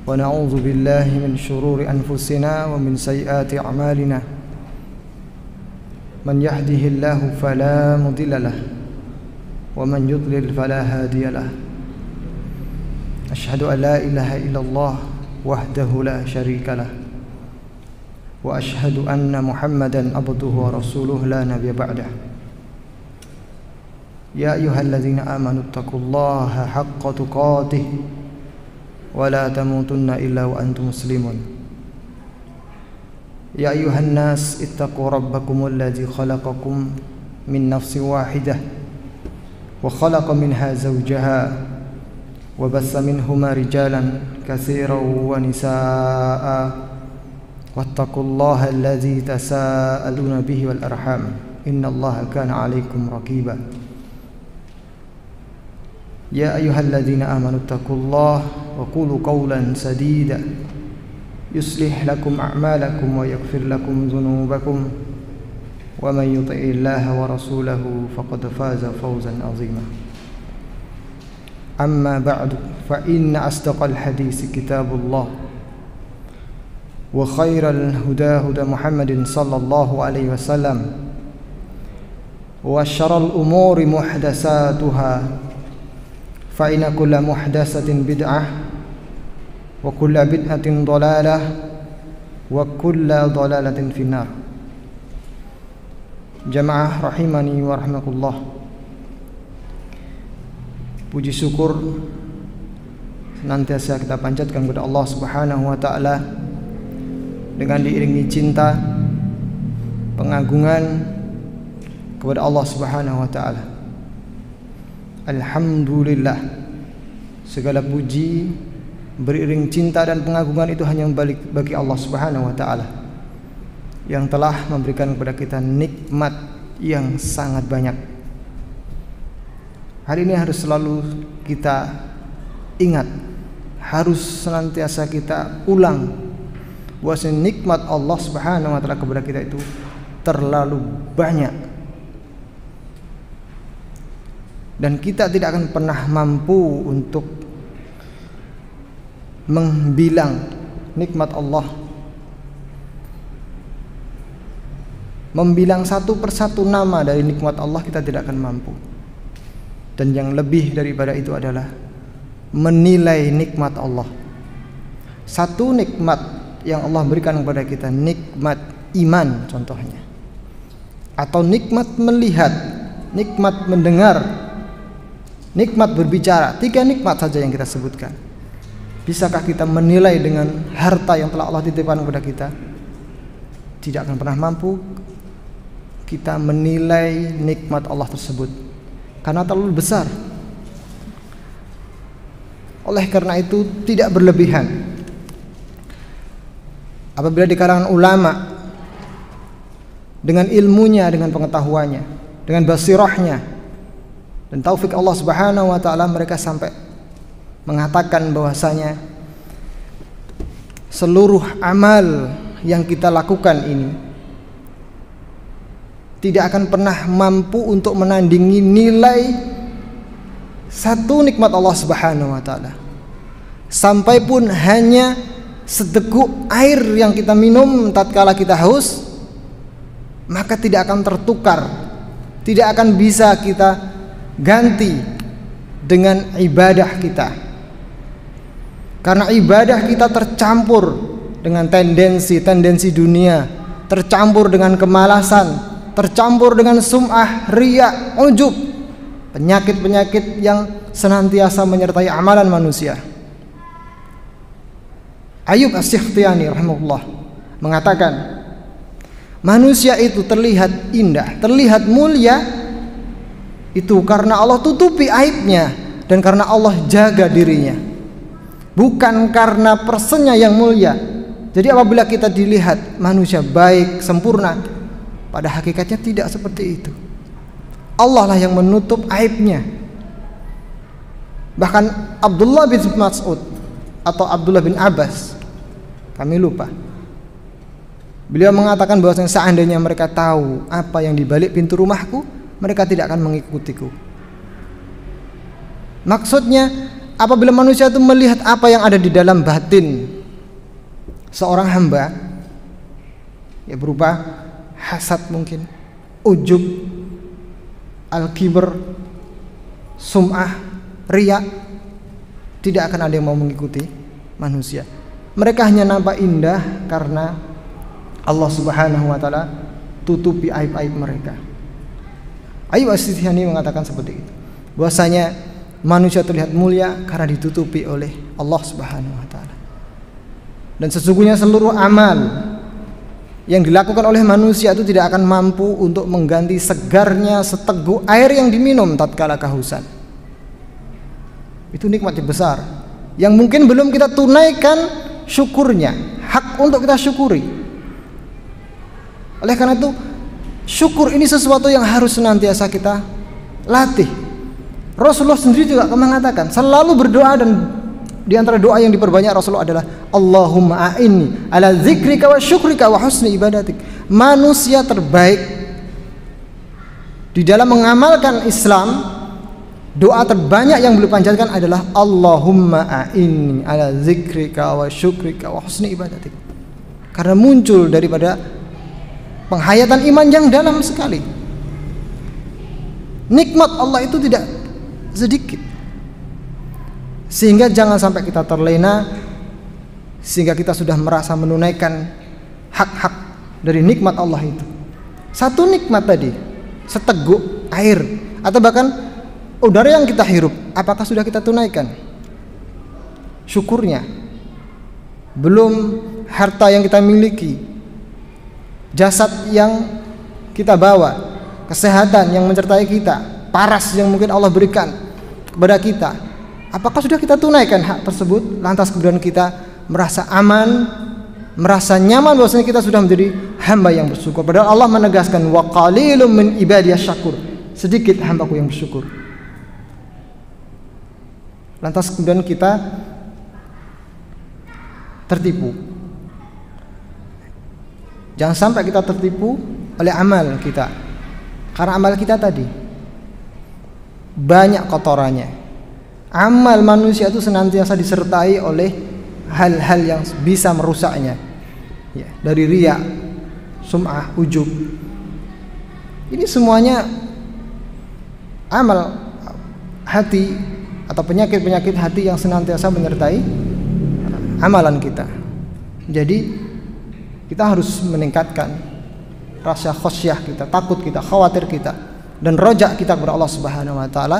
ونعوذ بالله من شرور أنفسنا ومن سيئات أعمالنا من يهده الله فلا مضل له ومن يضلل فلا هادي له أشهد أن لا إله إلا الله وحده لا شريك له وأشهد أن محمدا عبده ورسوله لا نبي بعده يا أيها الذين آمنوا اتقوا الله حق تقاته ولا تموتن إلا وأنتم مسلمون يا أيها الناس اتقوا ربكم الذي خلقكم من نفس واحدة وخلق منها زوجها وبث منهما رجالا كثيرا ونساء واتقوا الله الذي تساءلون به والأرحام إن الله كان عليكم رقيبا يا أيها الذين آمنوا اتقوا الله وقولوا قولا سديدا يصلح لكم أعمالكم ويغفر لكم ذنوبكم ومن يطع الله ورسوله فقد فاز فوزا عظيما أما بعد فإن أصدق الحديث كتاب الله وخير الهدى هدى محمد صلى الله عليه وسلم وشر الأمور محدثاتها فإن كل محدثة بدعة وكل بدعة ضلالة وكل ضلالة في النار. Jamaah rahimani wa rahmatullah. Puji syukur senantiasa kita panjatkan kepada Allah Subhanahu wa taala dengan diiringi cinta pengagungan kepada Allah Subhanahu wa taala. Alhamdulillah, segala puji beriring cinta dan pengagungan itu hanya bagi Allah Subhanahu wa taala yang telah memberikan kepada kita nikmat yang sangat banyak. Hal ini harus selalu kita ingat, harus senantiasa kita ulang bahwa nikmat Allah Subhanahu wa taala kepada kita itu terlalu banyak. Dan kita tidak akan pernah mampu untuk membilang nikmat Allah, membilang satu persatu nama dari nikmat Allah kita tidak akan mampu. Dan yang lebih daripada itu adalah menilai nikmat Allah. Satu nikmat yang Allah berikan kepada kita, nikmat iman contohnya, atau nikmat melihat, nikmat mendengar, nikmat berbicara. 3 nikmat saja yang kita sebutkan. Bisakah kita menilai dengan harta yang telah Allah titipkan kepada kita? Tidak akan pernah mampu kita menilai nikmat Allah tersebut karena terlalu besar. Oleh karena itu tidak berlebihan apabila di kalangan ulama dengan ilmunya, dengan pengetahuannya, dengan basirahnya dan taufik Allah Subhanahu wa taala, mereka sampai mengatakan bahwasanya seluruh amal yang kita lakukan ini tidak akan pernah mampu untuk menandingi nilai satu nikmat Allah Subhanahu wa taala. Sampai pun hanya seteguk air yang kita minum tatkala kita haus, maka tidak akan tertukar, tidak akan bisa kita ganti dengan ibadah kita. Karena ibadah kita tercampur dengan tendensi dunia, tercampur dengan kemalasan, tercampur dengan sum'ah, riya, ujub, penyakit-penyakit yang senantiasa menyertai amalan manusia. Ayub As-Sikhtiyani rahimahullah mengatakan, manusia itu terlihat indah, terlihat mulia itu karena Allah tutupi aibnya dan karena Allah jaga dirinya, bukan karena personnya yang mulia. Jadi apabila kita dilihat manusia baik, sempurna, pada hakikatnya tidak seperti itu. Allah lah yang menutup aibnya. Bahkan Abdullah bin Mas'ud atau Abdullah bin Abbas, kami lupa, beliau mengatakan bahwa seandainya mereka tahu apa yang di balik pintu rumahku, mereka tidak akan mengikutiku. Maksudnya apabila manusia itu melihat apa yang ada di dalam batin seorang hamba, ya berupa hasad mungkin, ujub, al-kibr, sum'ah, riya, tidak akan ada yang mau mengikuti manusia. Mereka hanya nampak indah karena Allah Subhanahu wa taala tutupi aib-aib mereka. Ayyub As-Sithyani mengatakan seperti itu, bahwasanya manusia terlihat mulia karena ditutupi oleh Allah Subhanahu wa taala. Dan sesungguhnya seluruh amal yang dilakukan oleh manusia itu tidak akan mampu untuk mengganti segarnya seteguk air yang diminum tatkala kehausan. Itu nikmat yang besar yang mungkin belum kita tunaikan syukurnya, hak untuk kita syukuri. Oleh karena itu, syukur ini sesuatu yang harus senantiasa kita latih. Rasulullah sendiri juga mengatakan, selalu berdoa, dan di antara doa yang diperbanyak Rasulullah adalah Allahumma a'inni ala dzikrika wa syukrika wa husni ibadatik. Manusia terbaik di dalam mengamalkan Islam, doa terbanyak yang beliau panjatkan adalah Allahumma a'inni ala dzikrika wa syukrika wa husni ibadatik. Karena muncul daripada penghayatan iman yang dalam sekali. Nikmat Allah itu tidak sedikit, sehingga jangan sampai kita terlena sehingga kita sudah merasa menunaikan hak-hak dari nikmat Allah itu. Satu nikmat tadi, seteguk air atau bahkan udara yang kita hirup, apakah sudah kita tunaikan syukurnya? Belum harta yang kita miliki, jasad yang kita bawa, kesehatan yang menyertai kita, paras yang mungkin Allah berikan kepada kita, apakah sudah kita tunaikan hak tersebut? Lantas kemudian kita merasa aman, merasa nyaman bahwasanya kita sudah menjadi hamba yang bersyukur. Padahal Allah menegaskan wa qalilum min ibadiyas syakur, sedikit hambaku yang bersyukur. Lantas kemudian kita tertipu. Jangan sampai kita tertipu oleh amal kita, karena amal kita tadi banyak kotorannya. Amal manusia itu senantiasa disertai oleh hal-hal yang bisa merusaknya, ya, dari riya, sum'ah, ujub. Ini semuanya amal hati atau penyakit-penyakit hati yang senantiasa menyertai amalan kita. Jadi kita harus meningkatkan rasa khosyah kita, takut kita, khawatir kita, dan rojak kita kepada Allah Subhanahu wa taala,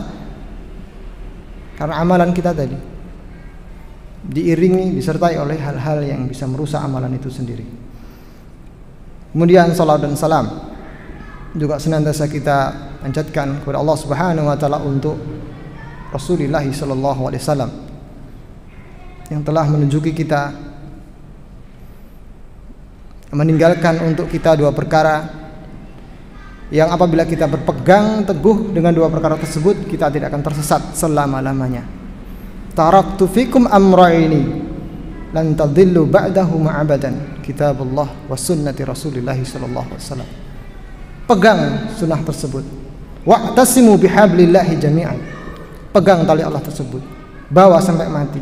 karena amalan kita tadi diiringi, disertai oleh hal-hal yang bisa merusak amalan itu sendiri. Kemudian salat dan salam juga senantiasa kita panjatkan kepada Allah Subhanahu wa taala untuk Rasulullah sallallahu alaihi wasallam yang telah menunjuki kita, meninggalkan untuk kita dua perkara yang apabila kita berpegang teguh dengan dua perkara tersebut, kita tidak akan tersesat selama-lamanya. Taraktu fikum amrayni lan tadillu ba'dahu ma'abadan, kitabullah wa sunnati Rasulillah sallallahu alaihi wasallam. Pegang sunnah tersebut. Wa'tasimu bihablillahi jami'an. Pegang tali Allah tersebut, bawa sampai mati.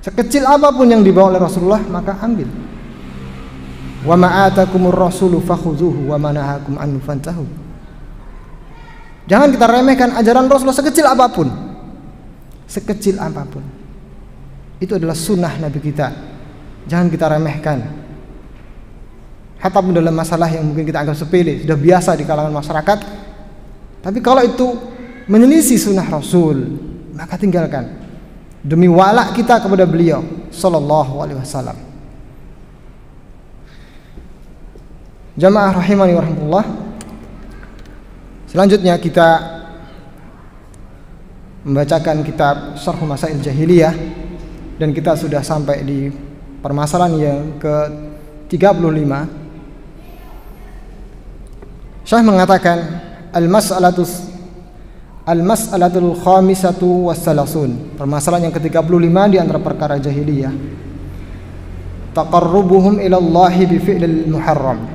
Sekecil apapun yang dibawa oleh Rasulullah, maka ambil. Wa ma'atakumur rasulu fakhuzuhu wa manahakum anhu fantahu. Jangan kita remehkan ajaran Rasulullah sekecil apapun. Sekecil apapun. Itu adalah sunnah Nabi kita. Jangan kita remehkan. Hatta pun dalam masalah yang mungkin kita anggap sepele, sudah biasa di kalangan masyarakat. Tapi kalau itu menyelisih sunnah Rasul, maka tinggalkan. Demi wala kita kepada beliau sallallahu alaihi wasallam. Jamaah rahimani wa rahmatullah. Selanjutnya kita membacakan kitab Syarh Masail Jahiliyah, dan kita sudah sampai di permasalahan yang ke-35. Syekh mengatakan Al-mas'alatul khamisatu wassalasun, permasalahan yang ke-35 di antara perkara jahiliyah. Taqarrubuhum ila Allahi bi fi'lil muharram.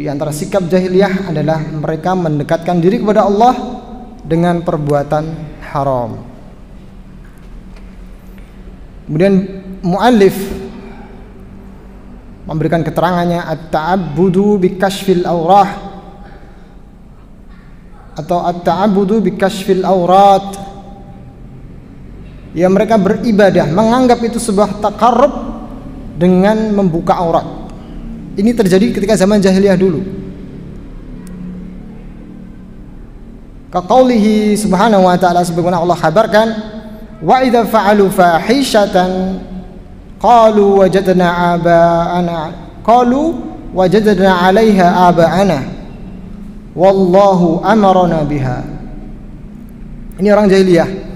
Di antara sikap jahiliyah adalah mereka mendekatkan diri kepada Allah dengan perbuatan haram. Kemudian muallif memberikan keterangannya at-ta'abbudu bi kashfil awrah atau at-ta'abbudu bi kashfil awrat. Ya, mereka beribadah menganggap itu sebuah taqarrub dengan membuka aurat. Ini terjadi ketika zaman jahiliyah dulu. Kaqaulihi subhanahu wa ta'ala, sebagaimana Allah kabarkan, wa idza fa'alu fahishatan qalu wajadna 'alaiha aba'ana wallahu amarna biha. Ini orang jahiliyah.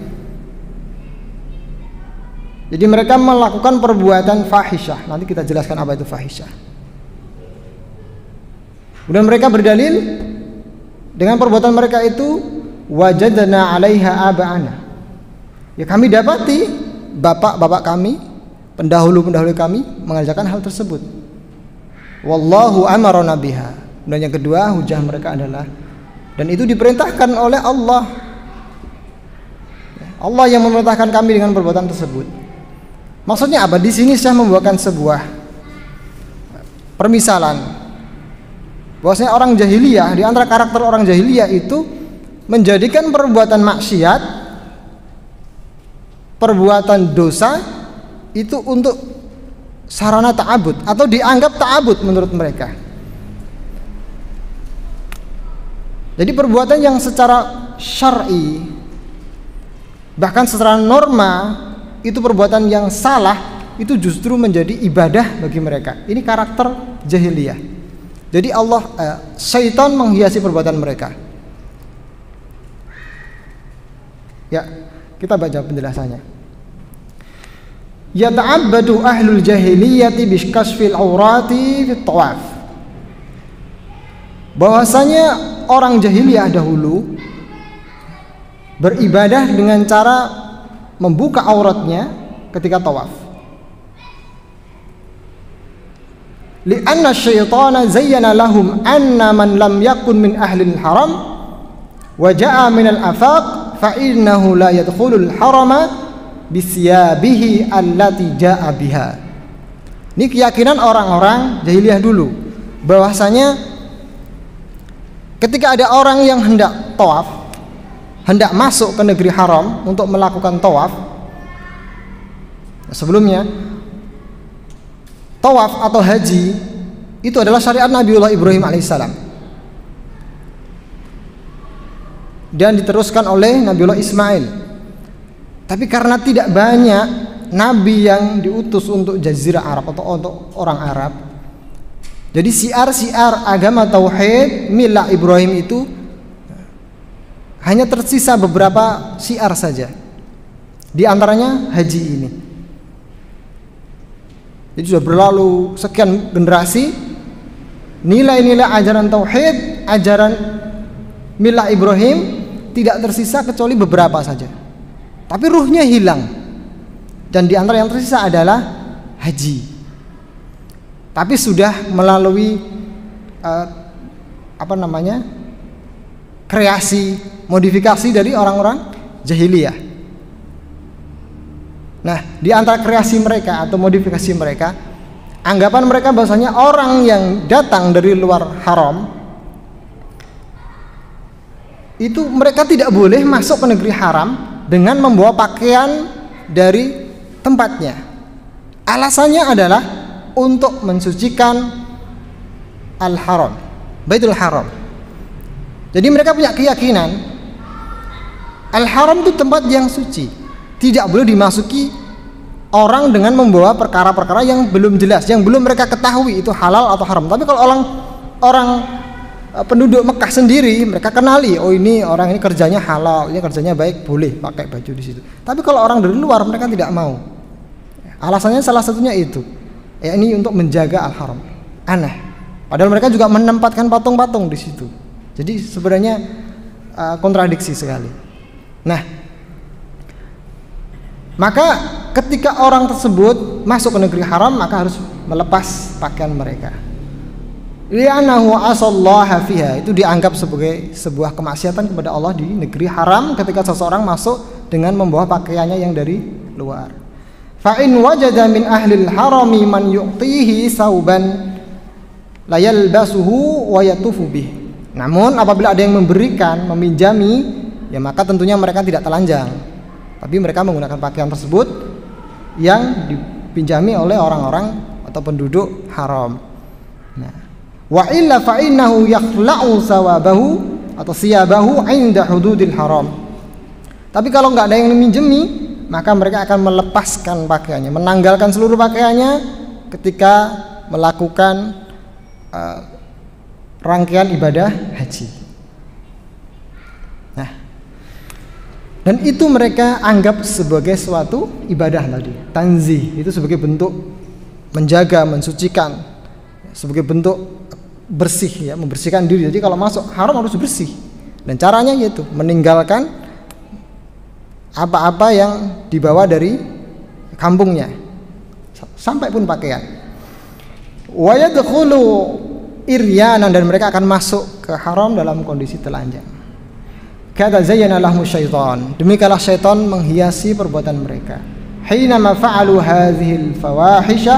Jadi mereka melakukan perbuatan fahisyah. Nanti kita jelaskan apa itu fahisyah. Kemudian mereka berdalil dengan perbuatan mereka itu, wajadna 'alaiha aba'ana. Ya, kami dapati bapak-bapak kami, pendahulu-pendahulu kami mengerjakan hal tersebut. Wallahu amarna biha. Dan yang kedua, hujah mereka adalah, dan itu diperintahkan oleh Allah. Allah yang memerintahkan kami dengan perbuatan tersebut. Maksudnya apa? Di sini saya membawakan sebuah permisalan bahwasanya orang jahiliyah, di antara karakter orang jahiliyah itu menjadikan perbuatan maksiat, perbuatan dosa itu untuk sarana ta'abud atau dianggap ta'abud menurut mereka. Jadi perbuatan yang secara syar'i, bahkan secara norma, itu perbuatan yang salah, itu justru menjadi ibadah bagi mereka. Ini karakter jahiliyah. Jadi syaitan menghiasi perbuatan mereka. Ya, kita baca penjelasannya. Yata'abbadu ahlul jahiliyati bikashfil aurati fit tawaf. Bahwasanya orang jahiliyah dahulu beribadah dengan cara membuka auratnya ketika tawaf. Li'anna syaitana zayyana lahum anna man lam yakun min ahlil haram wa ja'a minal afaq fa innahu la yadkhulul harama bisyabihi allati ja'a biha. Ini keyakinan orang-orang jahiliyah dulu, bahwasanya ketika ada orang yang hendak tawaf, hendak masuk ke negeri haram untuk melakukan tawaf, sebelumnya tawaf atau haji itu adalah syariat Nabiullah Ibrahim alaihissalam dan diteruskan oleh Nabiullah Ismail. Tapi karena tidak banyak nabi yang diutus untuk jazirah Arab atau untuk orang Arab, jadi siar-siar agama tauhid milah Ibrahim itu hanya tersisa beberapa syiar saja. Di antaranya haji ini. Jadi sudah berlalu sekian generasi, nilai-nilai ajaran tauhid, ajaran milah Ibrahim tidak tersisa kecuali beberapa saja. Tapi ruhnya hilang. Dan di antara yang tersisa adalah haji. Tapi sudah melalui kreasi, modifikasi dari orang-orang jahiliyah. Nah, di antara kreasi mereka atau modifikasi mereka, anggapan mereka bahwasanya orang yang datang dari luar haram itu mereka tidak boleh masuk ke negeri haram dengan membawa pakaian dari tempatnya. Alasannya adalah untuk mensucikan al-haram, Baitul Haram. Jadi mereka punya keyakinan al-haram itu tempat yang suci, tidak boleh dimasuki orang dengan membawa perkara-perkara yang belum jelas, yang belum mereka ketahui itu halal atau haram. Tapi kalau orang penduduk Mekah sendiri, mereka kenali, oh ini orang ini kerjanya halal, ini kerjanya baik, boleh pakai baju di situ. Tapi kalau orang dari luar, mereka tidak mau. Alasannya salah satunya itu, ya ini untuk menjaga al-haram. Aneh. Padahal mereka juga menempatkan patung-patung di situ. Jadi sebenarnya kontradiksi sekali. Nah, maka ketika orang tersebut masuk ke negeri haram, maka harus melepas pakaian mereka. li'annahu asallaha fiha, itu dianggap sebagai sebuah kemaksiatan kepada Allah di negeri haram ketika seseorang masuk dengan membawa pakaiannya yang dari luar. Fa in wajada min ahlil harami man yu'tihi sauban la yalbasuhu wa yatufu bih. Namun apabila ada yang memberikan, meminjami, ya maka tentunya mereka tidak telanjang, tapi mereka menggunakan pakaian tersebut yang dipinjami oleh orang-orang atau penduduk haram. Nah, wa illa fa innahu yakhla'u sawabahu atau siyabahu 'inda hududil haram. Tapi kalau nggak ada yang minjemi, maka mereka akan melepaskan pakaiannya, menanggalkan seluruh pakaiannya ketika melakukan rangkaian ibadah haji. Nah, dan itu mereka anggap sebagai suatu ibadah tadi, tanzih, itu sebagai bentuk menjaga, mensucikan, sebagai bentuk bersih, ya, membersihkan diri. Jadi kalau masuk haram harus bersih, dan caranya yaitu meninggalkan apa-apa yang dibawa dari kampungnya, sampai pun pakaian. Wa yadkhulu iryanan, dan mereka akan masuk ke haram dalam kondisi telanjang. Kata zayyana lahum syaitan, demikianlah syaitan menghiasi perbuatan mereka. Hina ma fa'alu hadhil fawahisha,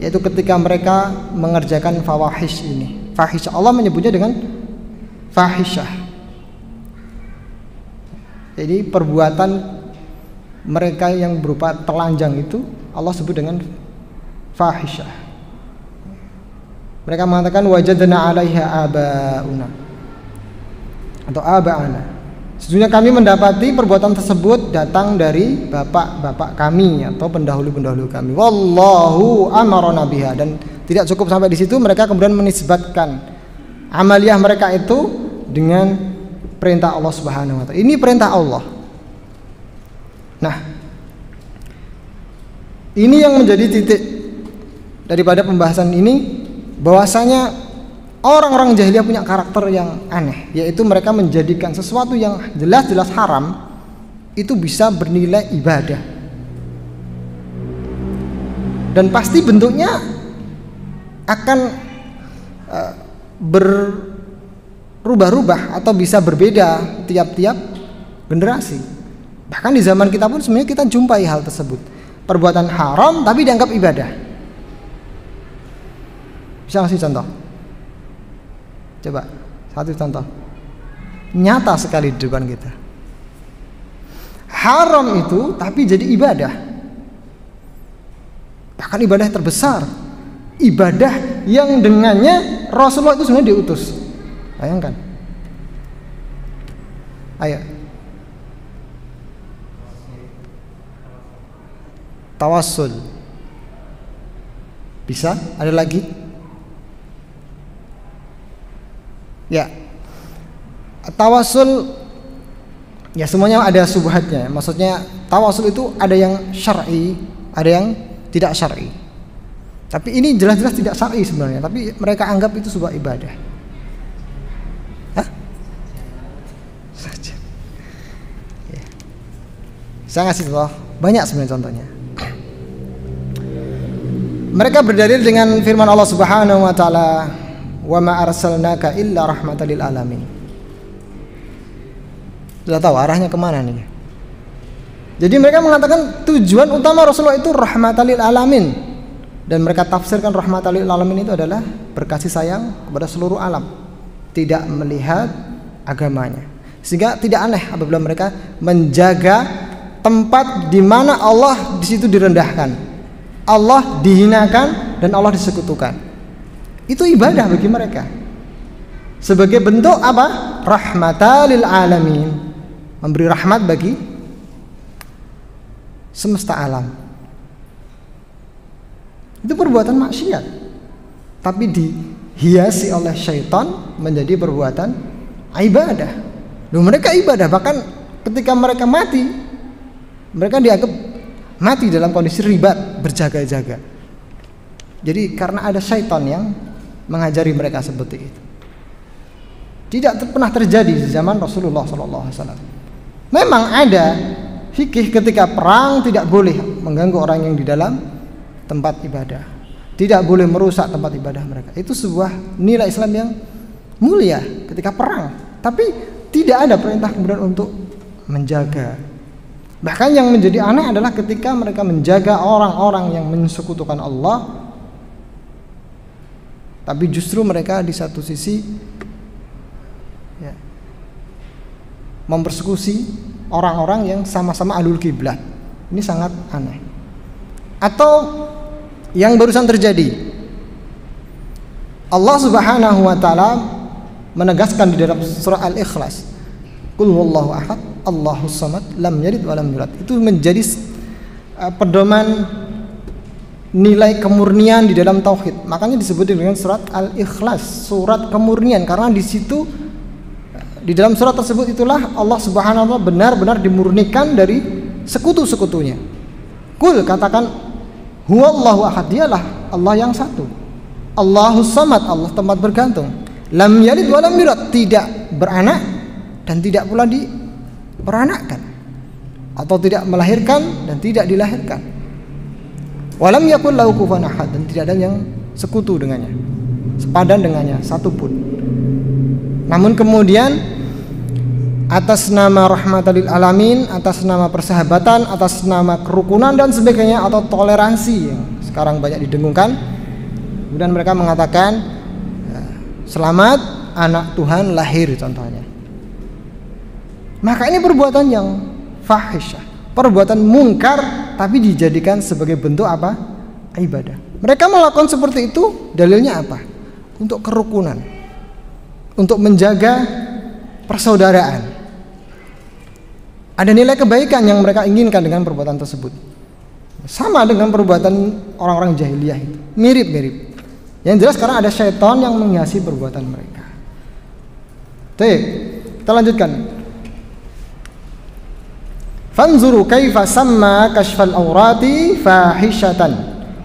yaitu ketika mereka mengerjakan fawahish ini. Fahisyah, Allah menyebutnya dengan fahisyah. Jadi perbuatan mereka yang berupa telanjang itu Allah sebut dengan fahisyah. Mereka mengatakan wajadna 'alaiha abauna atau aba'ana. Sesungguhnya kami mendapati perbuatan tersebut datang dari bapak-bapak kami atau pendahulu-pendahulu kami. Wallahu amarona biha, dan tidak cukup sampai di situ, mereka kemudian menisbatkan amaliyah mereka itu dengan perintah Allah Subhanahu wa taala. Ini perintah Allah. Nah, ini yang menjadi titik daripada pembahasan ini, bahwasanya orang-orang jahiliyah punya karakter yang aneh, yaitu mereka menjadikan sesuatu yang jelas-jelas haram itu bisa bernilai ibadah, dan pasti bentuknya akan berubah-ubah atau bisa berbeda tiap-tiap generasi. Bahkan di zaman kita pun sebenarnya kita jumpai hal tersebut, perbuatan haram tapi dianggap ibadah. Bisa ngasih contoh? Coba satu contoh nyata sekali di depan kita. Haram itu tapi jadi ibadah, bahkan ibadah terbesar, ibadah yang dengannya Rasulullah itu sebenarnya diutus. Bayangkan. Ayo. Tawassul. Bisa? Ada lagi? Ya, tawasul, ya semuanya ada subhatnya. Maksudnya tawasul itu ada yang syar'i, ada yang tidak syar'i. Tapi ini jelas-jelas tidak syar'i sebenarnya, tapi mereka anggap itu sebuah ibadah. Hah? Saja. Ya. Saya ngasih contoh, banyak sebenarnya contohnya. Mereka berdalil dengan firman Allah Subhanahu wa taala, wa ma arsalnaka illa rahmatan lil alamin. Sudah tahu arahnya kemana nih? Jadi mereka mengatakan tujuan utama Rasulullah itu rahmatan lil alamin, dan mereka tafsirkan rahmatan lil alamin itu adalah berkasih sayang kepada seluruh alam, tidak melihat agamanya. Sehingga tidak aneh apabila mereka menjaga tempat di mana Allah di situ direndahkan, Allah dihinakan, dan Allah disekutukan. Itu ibadah bagi mereka. Sebagai bentuk apa? Rahmatan lil alamin, memberi rahmat bagi semesta alam. Itu perbuatan maksiat, tapi dihiasi oleh syaitan menjadi perbuatan ibadah. Loh, mereka ibadah, bahkan ketika mereka mati, mereka dianggap mati dalam kondisi ribat, berjaga-jaga. Jadi karena ada syaitan yang mengajari mereka seperti itu. Tidak pernah terjadi di zaman Rasulullah SAW. Memang ada fikih ketika perang tidak boleh mengganggu orang yang di dalam tempat ibadah. tidak boleh merusak tempat ibadah mereka. Itu sebuah nilai Islam yang mulia ketika perang. Tapi tidak ada perintah kemudian untuk menjaga. Bahkan yang menjadi aneh adalah ketika mereka menjaga orang-orang yang mensekutukan Allah, tapi justru mereka di satu sisi ya, mempersekusi orang-orang yang sama-sama ahlul kiblat. Ini sangat aneh. Atau yang barusan terjadi, Allah Subhanahu wa taala menegaskan di dalam surah Al-Ikhlas, Qul huwallahu ahad, Allahus samad, lam yalid wa lam yulad. Itu menjadi pedoman nilai kemurnian di dalam tauhid. Makanya disebut dengan surat Al-Ikhlas, surat kemurnian, karena di situ di dalam surat tersebut itulah Allah Subhanahu wa taala benar-benar dimurnikan dari sekutu-sekutunya. Qul, katakan, huwallahu ahad, dialah Allah yang satu. Allahus samad, Allah tempat bergantung. Lam yalid wa lam yulad, tidak beranak dan tidak pula diperanakkan, atau tidak melahirkan dan tidak dilahirkan. Walam yakul lahu kufuwan ahad, dan tidak ada yang sekutu dengannya, sepadan dengannya satupun. Namun kemudian atas nama rahmatan lil alamin, atas nama persahabatan, atas nama kerukunan dan sebagainya, atau toleransi yang sekarang banyak didengungkan, kemudian mereka mengatakan selamat anak Tuhan lahir contohnya. Maka ini perbuatan yang fahisyah, perbuatan mungkar, tapi dijadikan sebagai bentuk apa? Ibadah. Mereka melakukan seperti itu, dalilnya apa? Untuk kerukunan, untuk menjaga persaudaraan. Ada nilai kebaikan yang mereka inginkan dengan perbuatan tersebut. Sama dengan perbuatan orang-orang jahiliyah itu, mirip-mirip. Yang jelas sekarang ada syaitan yang menghiasi perbuatan mereka. Baik, kita lanjutkan. Fanzuru kaifa samma kashfal awrati fahishatan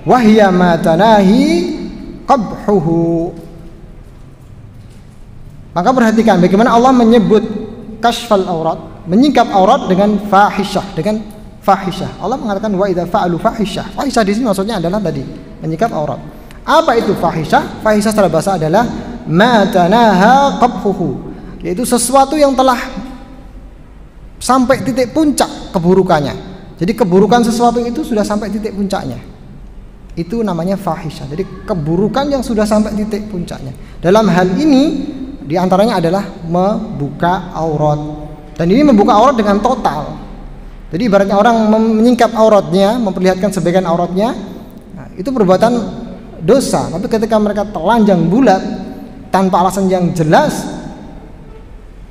wa hiya ma tanahi qabhuhu. Maka perhatikan bagaimana Allah menyebut kashfal aurat, menyingkap aurat dengan fahisyah, dengan fahisyah. Allah mengatakan wa idza fa'alu fahisyah. Fahisyah di sini maksudnya adalah tadi menyingkap aurat. Apa itu fahisyah? Fahisyah secara bahasa adalah ma tanaha qabhuhu, yaitu sesuatu yang telah sampai titik puncak keburukannya. Jadi keburukan sesuatu itu sudah sampai titik puncaknya. Itu namanya fahisyah. Jadi keburukan yang sudah sampai titik puncaknya. Dalam hal ini diantaranya adalah membuka aurat. Dan ini membuka aurat dengan total. Jadi ibaratnya orang menyingkap auratnya, memperlihatkan sebagian auratnya, nah, itu perbuatan dosa. Tapi ketika mereka telanjang bulat tanpa alasan yang jelas,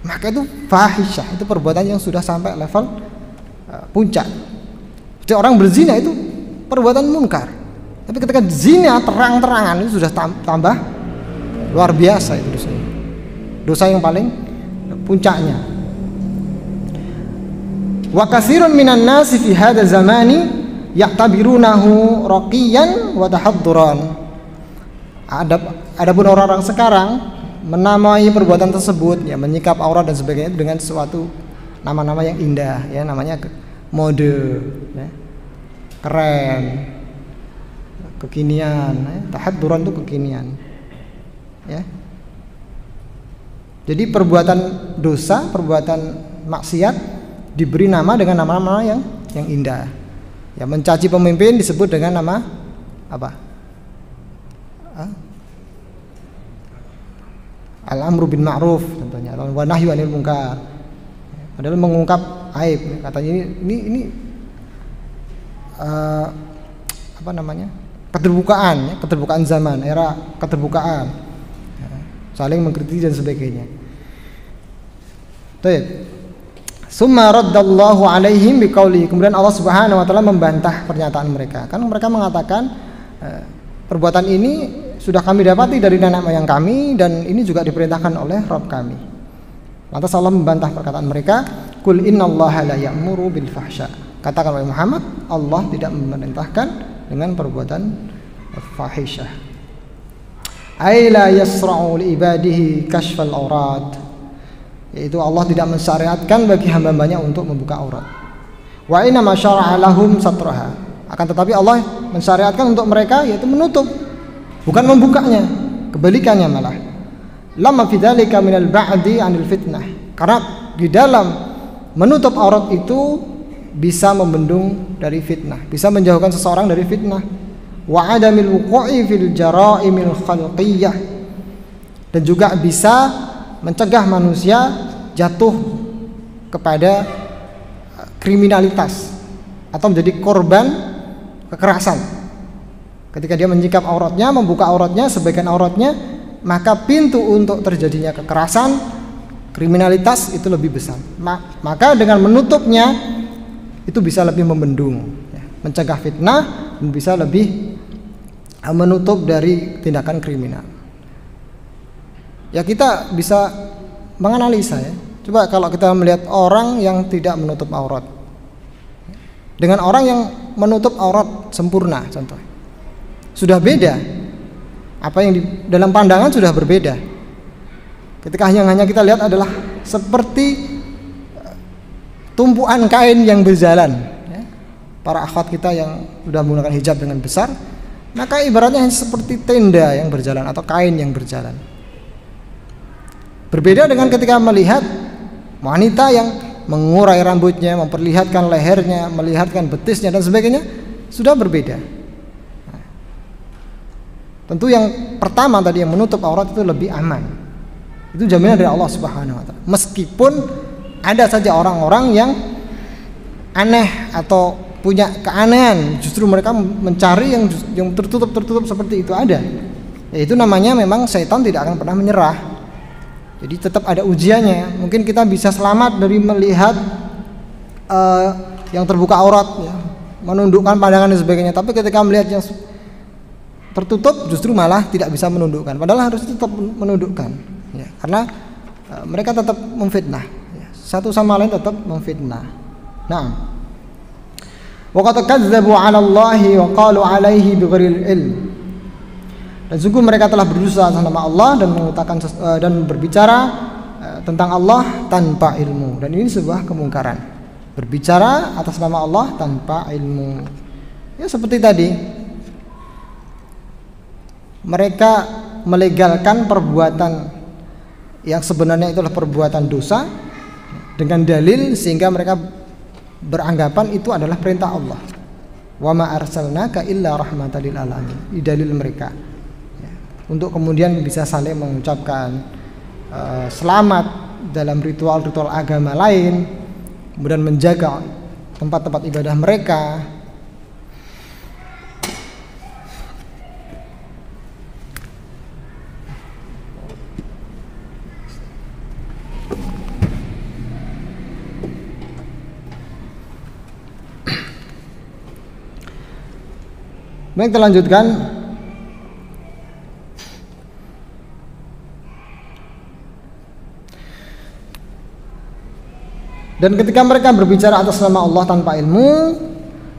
maka itu fahisyah, itu perbuatan yang sudah sampai level puncak. Jadi orang berzina itu perbuatan munkar. Tapi ketika zina terang-terangan itu sudah tambah luar biasa itu dosanya. Dosa yang paling puncaknya. Wa katsirun minan nasi fi hadza zamani ya'tabirunahu raqiyan wa tahadduran. Adapun orang-orang sekarang menamai perbuatan tersebut, ya, menyikap aurat dan sebagainya dengan suatu nama-nama yang indah, ya, namanya mode, ya, keren, kekinian, ya. Tahadduran itu kekinian, ya. Jadi perbuatan dosa, perbuatan maksiat diberi nama dengan nama-nama yang indah. Ya, mencaci pemimpin disebut dengan nama apa? Al-amru bil ma'ruf contohnya, atau wa nahyu 'anil munkar. Padahal mengungkap aib, katanya ini apa namanya? Keterbukaan, ya, keterbukaan zaman, era keterbukaan. Ya, saling mengkritik dan sebagainya. Baik. Summa raddallahu alaihim biqauli. Kemudian Allah Subhanahu wa taala membantah pernyataan mereka. Kan mereka mengatakan perbuatan ini sudah kami dapati dari nenek moyang kami, dan ini juga diperintahkan oleh Rabb kami. Lantas Allah membantah perkataan mereka, Qul innallaha la ya'muru bil fahsya. Katakan wahai Muhammad, Allah tidak memerintahkan dengan perbuatan fahisyah. Ay la yasra'u li ibadihi kashfal aurat. Yaitu Allah tidak mensyariatkan bagi hamba-hambanya untuk membuka aurat. Wa inna ma syara'a lahum satraha. Akan tetapi Allah mensyariatkan untuk mereka yaitu menutup bukan membukanya, kebalikannya malah. Lama fi dzalika minal ba'di 'anil fitnah. Karena di dalam menutup aurat itu bisa membendung dari fitnah, bisa menjauhkan seseorang dari fitnah. Wa 'adamil wuqu'i fil jara'imil khalqiyyah. Dan juga bisa mencegah manusia jatuh kepada kriminalitas atau menjadi korban kekerasan. Ketika dia menyikap auratnya, membuka auratnya, sebagian auratnya, maka pintu untuk terjadinya kekerasan, kriminalitas itu lebih besar. Maka dengan menutupnya itu bisa lebih membendung, mencegah fitnah, dan bisa lebih menutup dari tindakan kriminal. Ya, kita bisa menganalisa ya. Coba kalau kita melihat orang yang tidak menutup aurat dengan orang yang menutup aurat sempurna, contoh, sudah beda. Apa yang di dalam pandangan sudah berbeda. Ketika hanya kita lihat adalah seperti tumpuan kain yang berjalan. Para akhwat kita yang sudah menggunakan hijab dengan besar, maka ibaratnya seperti tenda yang berjalan atau kain yang berjalan. Berbeda dengan ketika melihat wanita yang mengurai rambutnya, memperlihatkan lehernya, melihatkan betisnya dan sebagainya, sudah berbeda. Tentu yang pertama tadi yang menutup aurat itu lebih aman. Itu jaminan dari Allah Subhanahu wa taala. Meskipun ada saja orang-orang yang aneh atau punya keanehan, justru mereka mencari yang tertutup seperti itu ada. Ya, itu namanya memang setan tidak akan pernah menyerah. Jadi tetap ada ujiannya. Mungkin kita bisa selamat dari melihat yang terbuka aurat, ya, menundukkan pandangan dan sebagainya. Tapi ketika melihat yang tertutup, justru malah tidak bisa menundukkan. Padahal harus tetap menundukkan, ya, karena mereka tetap memfitnah, ya, satu sama lain tetap memfitnah. Nah, wa qad kadzdzabu 'ala Allahi wa qalu 'alaihi bighairil ilm. Dan sungguh mereka telah berdusta atas nama Allah dan mengatakan dan berbicara tentang Allah tanpa ilmu. Dan ini sebuah kemungkaran. Berbicara atas nama Allah tanpa ilmu. Ya seperti tadi. Mereka melegalkan perbuatan yang sebenarnya itulah perbuatan dosa dengan dalil sehingga mereka beranggapan itu adalah perintah Allah. Wa ma arsalnaka illa rahmatan lil alamin. Ini dalil mereka. Untuk kemudian bisa saling mengucapkan selamat dalam ritual-ritual agama lain, kemudian menjaga tempat-tempat ibadah mereka. Baik, kita lanjutkan. Dan ketika mereka berbicara atas nama Allah tanpa ilmu,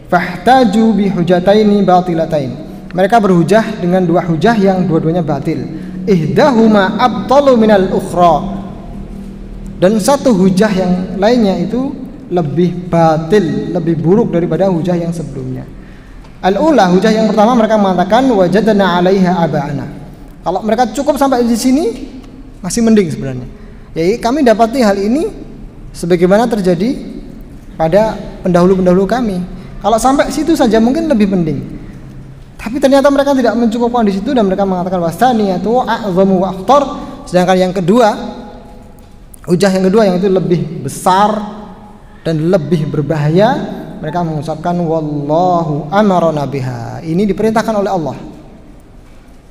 fahtaju bihujataini batilatain. Mereka berhujah dengan dua hujah yang dua-duanya batil. Ihdahuma abtalu minal ukhra. Dan satu hujah yang lainnya itu lebih batil, lebih buruk daripada hujah yang sebelumnya. Al-ula, hujah yang pertama mereka mengatakan wajadna 'alaiha aba'ana. Kalau mereka cukup sampai di sini masih mending sebenarnya. Ya, kami dapati hal ini sebagaimana terjadi pada pendahulu-pendahulu kami. Kalau sampai situ saja mungkin lebih penting. Tapi ternyata mereka tidak mencukupkan di situ dan mereka mengatakan wasaniyatu a'zamu wa akhtar. Sedangkan yang kedua, hujah yang kedua yang itu lebih besar dan lebih berbahaya, mereka mengucapkan wallahu amarona biha. Ini diperintahkan oleh Allah.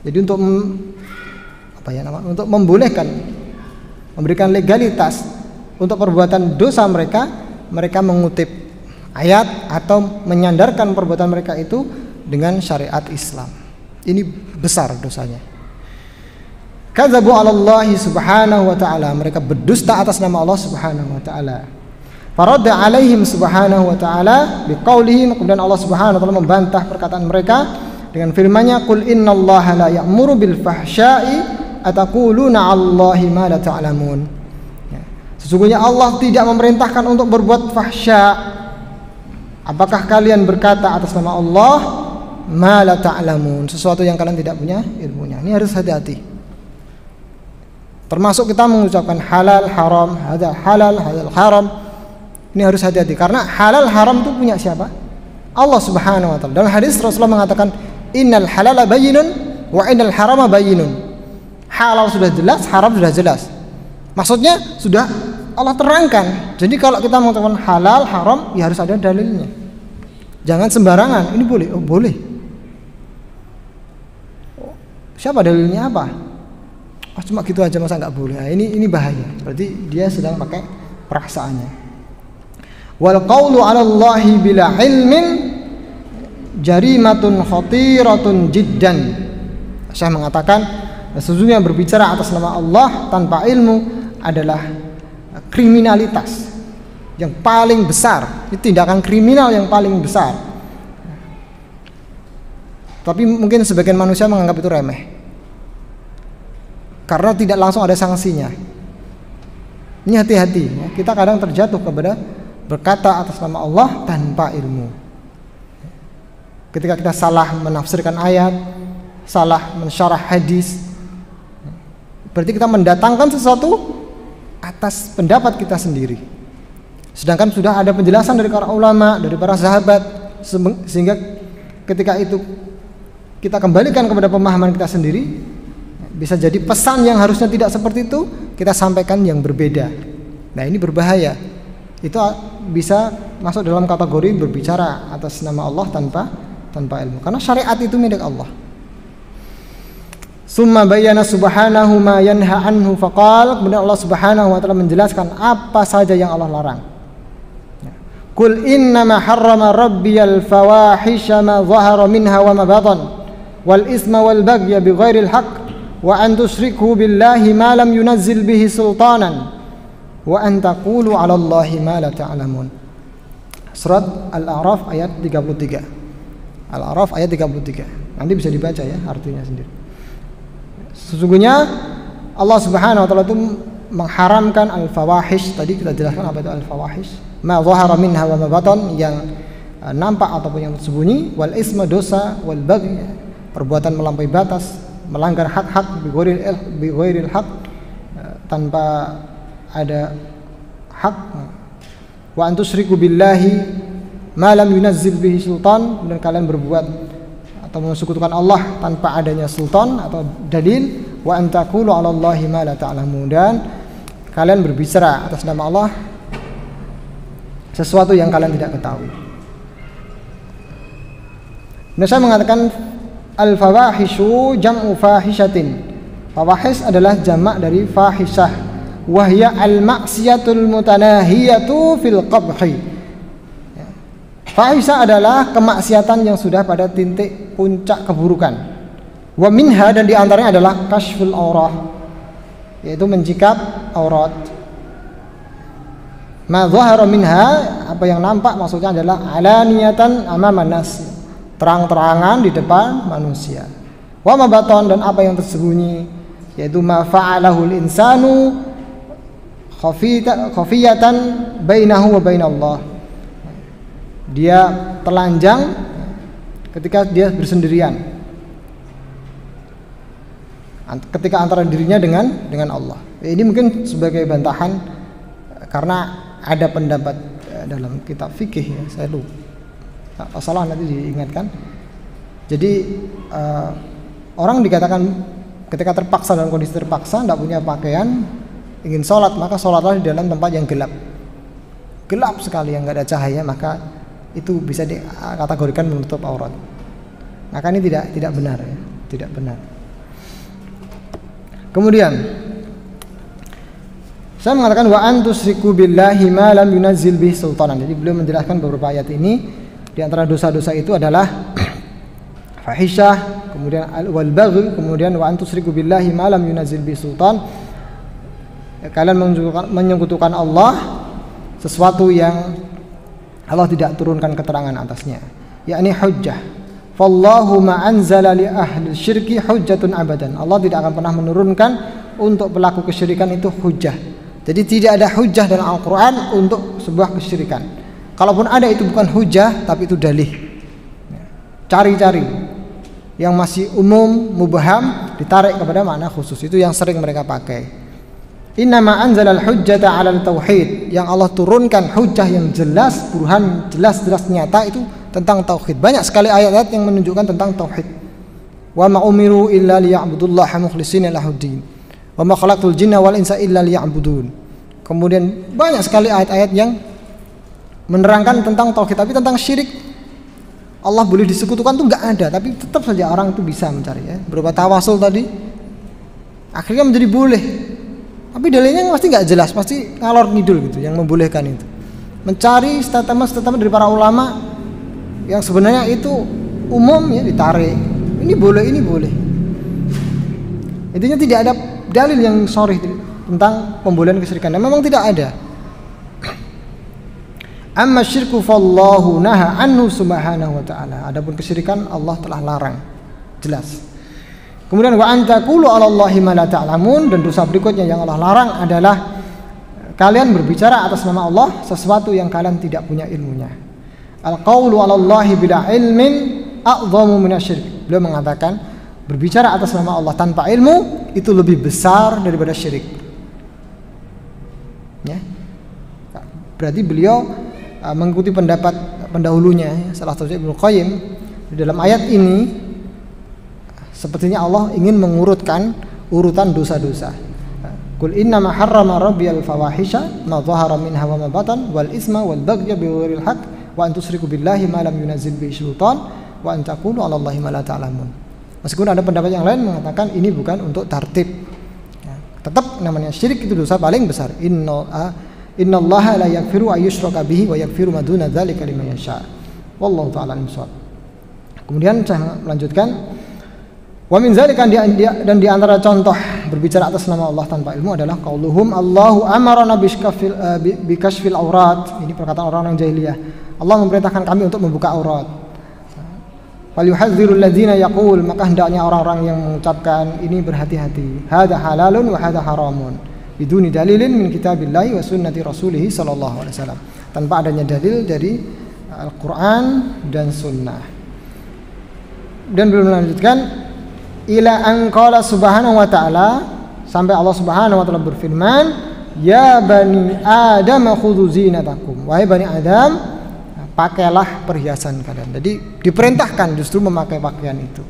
Jadi untuk untuk membolehkan, memberikan legalitas untuk perbuatan dosa mereka, mereka mengutip ayat atau menyandarkan perbuatan mereka itu dengan syariat Islam. Ini besar dosanya. Kadzabu 'ala Allah subhanahu wa ta'ala. Mereka berdusta atas nama Allah subhanahu wa ta'ala. Faradda 'alaihim subhanahu wa ta'ala biqaulihim. Kemudian Allah subhanahu wa ta'ala membantah perkataan mereka dengan firman-Nya, "Qul innallaha la ya'muru bil fahsya'i ataquluna 'alallahi ma la ta'lamun." Sesungguhnya Allah tidak memerintahkan untuk berbuat fahsya. Apakah kalian berkata atas nama Allah ma la ta'lamun, sesuatu yang kalian tidak punya ilmunya. Ini harus hati-hati. Termasuk kita mengucapkan halal haram, hadzal halal hadzal haram. Ini harus hati-hati karena halal haram itu punya siapa? Allah Subhanahu wa taala. Dalam hadis Rasulullah mengatakan innal halala bayyinun wa innal harama bayyinun. Halal sudah jelas, haram sudah jelas. Maksudnya sudah Allah terangkan. Jadi kalau kita mengatakan halal haram ya harus ada dalilnya. Jangan sembarangan. Ini boleh, oh boleh. Siapa dalilnya apa? Oh, cuma gitu aja masa nggak boleh. Nah, ini bahaya. Berarti dia sedang pakai perasaannya. Wal qawlu 'ala Allahi bila ilmin jarimatun khatiratun jiddan. Saya mengatakan sesungguhnya berbicara atas nama Allah tanpa ilmu adalah kriminalitas yang paling besar. Itu tindakan kriminal yang paling besar. Tapi mungkin sebagian manusia menganggap itu remeh karena tidak langsung ada sanksinya. Ini hati-hati ya. Kita kadang terjatuh kepada berkata atas nama Allah tanpa ilmu. Ketika kita salah menafsirkan ayat, salah mensyarah hadis, berarti kita mendatangkan sesuatu atas pendapat kita sendiri. Sedangkan sudah ada penjelasan dari para ulama, dari para sahabat, sehingga ketika itu kita kembalikan kepada pemahaman kita sendiri, bisa jadi pesan yang harusnya tidak seperti itu kita sampaikan yang berbeda. Nah, ini berbahaya. Itu bisa masuk dalam kategori berbicara atas nama Allah tanpa ilmu. Karena syariat itu milik Allah. Summa bayyana subhanahu ma yanha anhu faqala, kemudian Allah Subhanahu wa taala menjelaskan apa saja yang Allah larang. Qul innama harrama rabbiyal fawahisha ma dhahara minha wa ma batan wal isma wal baghya bighairil haqq wa an tusyriku billahi ma lam yunazzil bihi sultanan wa an taqulu 'ala Allahi ma la ta'lamun. Surat Al-A'raf ayat 33. Al-A'raf ayat 33. Nanti bisa dibaca ya artinya sendiri. Sesungguhnya Allah Subhanahu wa taala itu mengharamkan al-fawahish. Tadi kita jelaskan apa itu al-fawahish. Ma dhahara minha wa ma batan, yang nampak ataupun yang tersembunyi, wal isma dosa, wal baghy perbuatan melampaui batas, melanggar hak-hak bi ghairil haq, tanpa ada hak. Wa antusyriku billahi ma lam yunazzil bihi sultan, dan kalian berbuat atau mensekutukan Allah tanpa adanya sultan atau dalil. Wa antaqulu 'ala Allahi ma la ta'lamun, dan kalian berbicara atas nama Allah sesuatu yang kalian tidak ketahui. Nah, saya mengatakan al-fawahishu jam'u fahishatin. Fawahish adalah jamak dari fahishah. Wahya al-maksiyatul mutanahiyatu fil qabhi. Fahisha adalah kemaksiatan yang sudah pada titik puncak keburukan. Wa minha, dan diantaranya adalah kashful aurah, yaitu mencikap aurat. Ma dhahara minha, apa yang nampak maksudnya adalah alaniyatan amaman nas, terang-terangan di depan manusia. Wa ma batan, dan apa yang tersembunyi, yaitu ma fa'alahul insanu khafiyatan bainahu wa bainallah. Dia telanjang ketika dia bersendirian, ketika antara dirinya dengan Allah. Ini mungkin sebagai bantahan karena ada pendapat dalam kitab fikih ya, saya lupa, salah nanti diingatkan. Jadi orang dikatakan ketika terpaksa, dalam kondisi terpaksa, tidak punya pakaian, ingin sholat, maka sholatlah di dalam tempat yang gelap sekali, yang nggak ada cahaya, maka itu bisa dikategorikan menutup aurat. Maka ini tidak benar ya, tidak benar. Kemudian saya mengatakan wa antusyriku billahi ma lam yunazzil bihi sultanan. Jadi beliau menjelaskan beberapa ayat ini, di antara dosa-dosa itu adalah fahisyah, kemudian wal baghy, kemudian wa antusyriku billahi ma lam yunazzil bihi sultan. Kalian menyekutukan Allah sesuatu yang Allah tidak turunkan keterangan atasnya, yakni hujjah. Fallahu ma anzala li ahli syirki hujjatun abadan. Allah tidak akan pernah menurunkan untuk pelaku kesyirikan itu hujjah. Jadi tidak ada hujjah dalam Al-Quran untuk sebuah kesyirikan. Kalaupun ada, itu bukan hujjah, tapi itu dalih. cari-cari yang masih umum, mubham, ditarik kepada makna khusus. Itu yang sering mereka pakai. Innama anzalal hujjata 'alal tauhid, yang Allah turunkan hujjah yang jelas, burhan jelas-jelas nyata itu tentang tauhid. Banyak sekali ayat-ayat yang menunjukkan tentang tauhid. Wa ma umiru illa liya'budullaha mukhlishina lahuddin. Wa ma khalaqtul jinna wal insa illa liya'budun. Kemudian banyak sekali ayat-ayat yang menerangkan tentang tauhid, tapi tentang syirik Allah boleh disekutukan tuh nggak ada, tapi tetap saja orang itu bisa mencari ya. Berupa tawasul tadi akhirnya menjadi boleh. Tapi dalilnya pasti nggak jelas, pasti ngalor ngidul gitu yang membolehkan itu. Mencari statement-statement dari para ulama yang sebenarnya itu umum ya ditarik. Ini boleh, ini boleh. Intinya tidak ada dalil yang sharih tentang pembolehan kesyirikan. Dan memang tidak ada. Amma syirku fallahu naha anhu subhanahu wa ta'ala. Adapun kesyirikan Allah telah larang. Jelas. Kemudian wa antaqulu 'ala Allahi ma la ta'lamun, dan dosa berikutnya yang Allah larang adalah kalian berbicara atas nama Allah sesuatu yang kalian tidak punya ilmunya. Al-qawlu 'ala Allahi bila ilmin a'dhamu minasyirik. Beliau mengatakan berbicara atas nama Allah tanpa ilmu itu lebih besar daripada syirik. Ya. Berarti beliau mengikuti pendapat pendahulunya, salah satunya Ibnu Qayyim. Di dalam ayat ini sepertinya Allah ingin mengurutkan urutan dosa-dosa. Qul innama harrama rabbiyal fawahisha ma dhahara minha wa ma batan wal isma wal baghya bighairil haqq wa an tusyriku billahi ma lam yunzil bihi sultan wa an taqulu 'ala Allahi ma la ta'lamun. Meskipun ada pendapat yang lain mengatakan ini bukan untuk tartib. Ya, tetap namanya syirik itu dosa paling besar. Innallaha la yaghfiru ayyushraka bihi wa yaghfiru ma duna dzalika liman yasha. Wallahu ta'ala alim shawab. Kemudian saya melanjutkan, wa min dzalika, dan di antara contoh berbicara atas nama Allah tanpa ilmu adalah qauluhum Allahu amarana bi kashfil aurat. Ini perkataan orang-orang jahiliyah. Allah memerintahkan kami untuk membuka aurat. Wal yuhadzirul ladzina yaqul, maka hendaknya orang-orang yang mengucapkan ini berhati-hati. Hadza halalun wa hadza haramun. Biduni dalilin min kitabillahi wa sunnati rasulih sallallahu alaihi wasallam, tanpa adanya dalil dari Al-Quran dan Sunnah. Dan belum melanjutkan ila an qala subhanahu wa ta'ala, sampai Allah subhanahu wa ta'ala berfirman, ya bani adam khudhu zinatakum, wahai bani Adam, pakailah perhiasan kalian. Jadi diperintahkan justru memakai pakaian itu,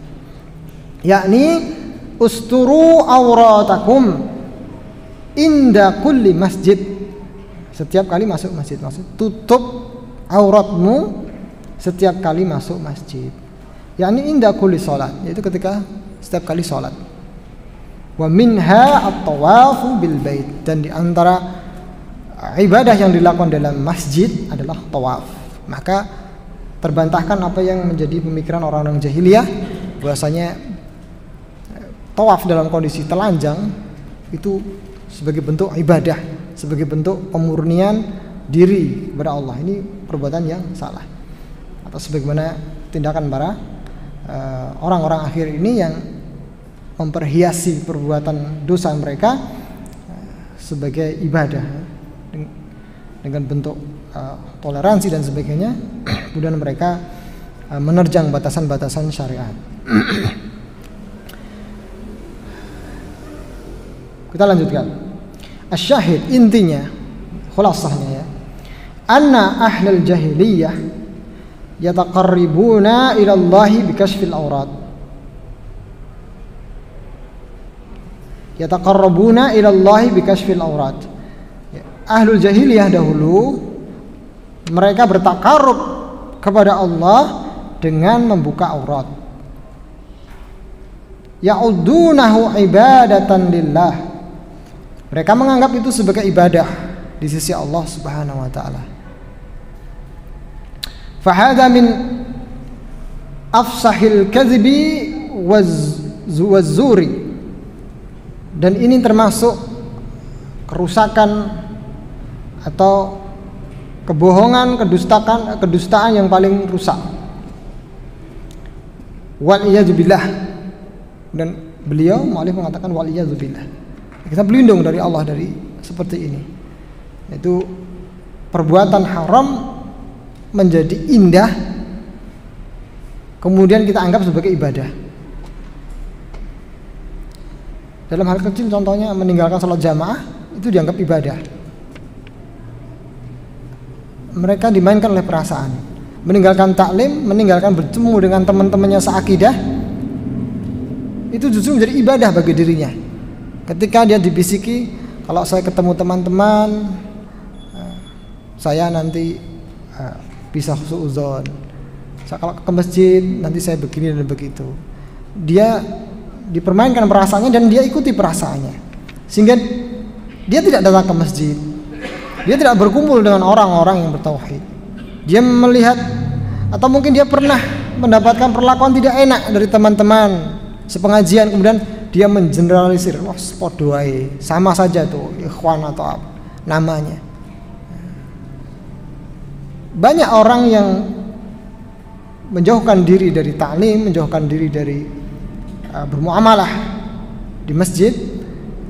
yakni usturu auratakum inda kulli masjid, setiap kali masuk masjid. Maksud tutup auratmu setiap kali masuk masjid, yakni inda kulli salat, yaitu ketika setiap kali salat. Wa minha at-tawafu bil bait, dan di antara ibadah yang dilakukan dalam masjid adalah tawaf. Maka terbantahkan apa yang menjadi pemikiran orang-orang jahiliyah bahwasanya tawaf dalam kondisi telanjang itu sebagai bentuk ibadah, sebagai bentuk pemurnian diri kepada Allah. Ini perbuatan yang salah, atau sebagaimana tindakan para orang-orang akhir ini yang memperhiasi perbuatan dosa mereka sebagai ibadah dengan bentuk toleransi dan sebagainya. Kemudian mereka menerjang batasan-batasan syariat. Kita lanjutkan. Asyahid, intinya, khulasahnya ya, anna ahlul jahiliyah yataqarribuna ila Allahi bikashfil aurat. Yataqarrabuna ila Allahi bikashfil aurat. Ahlul jahiliyah dahulu mereka bertakarrub kepada Allah dengan membuka aurat. Ya'uddunahu ibadatan lillah. Mereka menganggap itu sebagai ibadah di sisi Allah Subhanahu wa taala. Fahadha min afsahil kadhibi waz-zuri. Dan ini termasuk kerusakan atau kebohongan, kedustaan yang paling rusak. Wal iyadzu billah. Dan beliau mu'allif mengatakan wal iyadzu billah. Kita berlindung dari Allah dari seperti ini. Itu perbuatan haram menjadi indah kemudian kita anggap sebagai ibadah. Dalam hal kecil contohnya meninggalkan sholat jamaah itu dianggap ibadah. Mereka dimainkan oleh perasaan. Meninggalkan taklim, meninggalkan bertemu dengan teman-temannya seakidah, itu justru menjadi ibadah bagi dirinya. Ketika dia dibisiki, kalau saya ketemu teman-teman, saya nanti bisa husnuzon. Kalau ke masjid nanti saya begini dan begitu. Dia dipermainkan perasaannya dan dia ikuti perasaannya, sehingga dia tidak datang ke masjid, dia tidak berkumpul dengan orang-orang yang bertauhid. Dia melihat atau mungkin dia pernah mendapatkan perlakuan tidak enak dari teman-teman sepengajian, kemudian dia mengeneralisir, wah podo wae, sama saja tuh ikhwan atau apa namanya. Banyak orang yang menjauhkan diri dari ta'lim, menjauhkan diri dari bermuamalah di masjid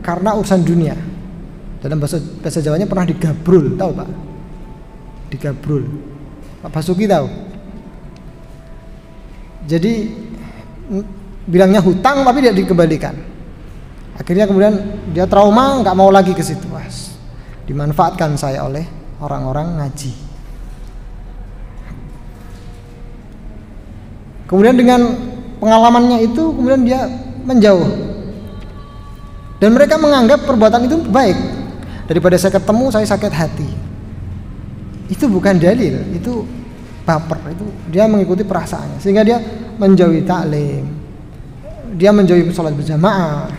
karena urusan dunia. Dalam bahasa Jawanya pernah digabrul, tahu Pak? Digabrul. Pak Basuki tahu? Jadi bilangnya hutang tapi tidak dikembalikan. Akhirnya kemudian dia trauma, nggak mau lagi ke situ. Dimanfaatkan saya oleh orang-orang ngaji. Kemudian dengan pengalamannya itu kemudian dia menjauh. Dan mereka menganggap perbuatan itu baik. Daripada saya ketemu saya sakit hati. Itu bukan dalil, itu baper, itu dia mengikuti perasaannya sehingga dia menjauhi taklim. Dia menjauhi sholat berjamaah,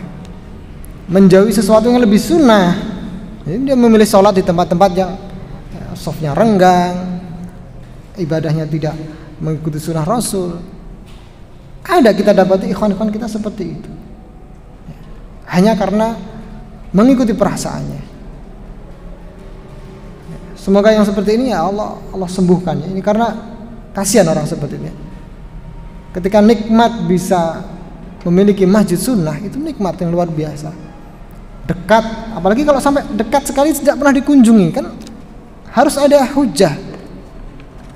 menjauhi sesuatu yang lebih sunnah. Jadi dia memilih sholat di tempat-tempat yang softnya renggang, ibadahnya tidak mengikuti sunnah Rasul. Ada kita dapati ikhwan-ikhwan kita seperti itu, hanya karena mengikuti perasaannya. Semoga yang seperti ini ya Allah sembuhkan. Ini karena kasihan orang seperti ini. Ketika nikmat bisa memiliki masjid sunnah, itu nikmat yang luar biasa. Dekat, apalagi kalau sampai dekat sekali tidak pernah dikunjungi, kan harus ada hujah.